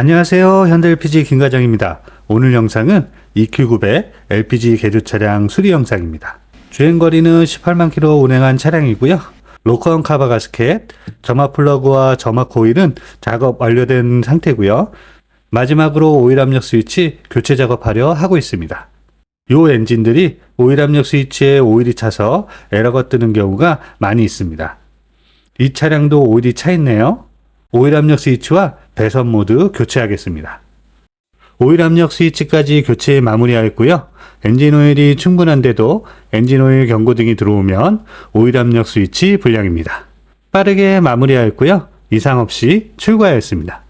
안녕하세요. 현대LPG 김과장입니다. 오늘 영상은 EQ900 LPG 개조 차량 수리 영상입니다. 주행거리는 18만 킬로 운행한 차량이고요. 로컨 카바 가스켓, 점화 플러그와 점화 코일은 작업 완료된 상태고요. 마지막으로 오일 압력 스위치 교체 작업하려 하고 있습니다. 이 엔진들이 오일 압력 스위치에 오일이 차서 에러가 뜨는 경우가 많이 있습니다. 이 차량도 오일이 차 있네요. 오일 압력 스위치와 배선 모두 교체하겠습니다. 오일 압력 스위치까지 교체 마무리하였고요. 엔진 오일이 충분한데도 엔진 오일 경고등이 들어오면 오일 압력 스위치 불량입니다. 빠르게 마무리하였고요. 이상 없이 출고하였습니다.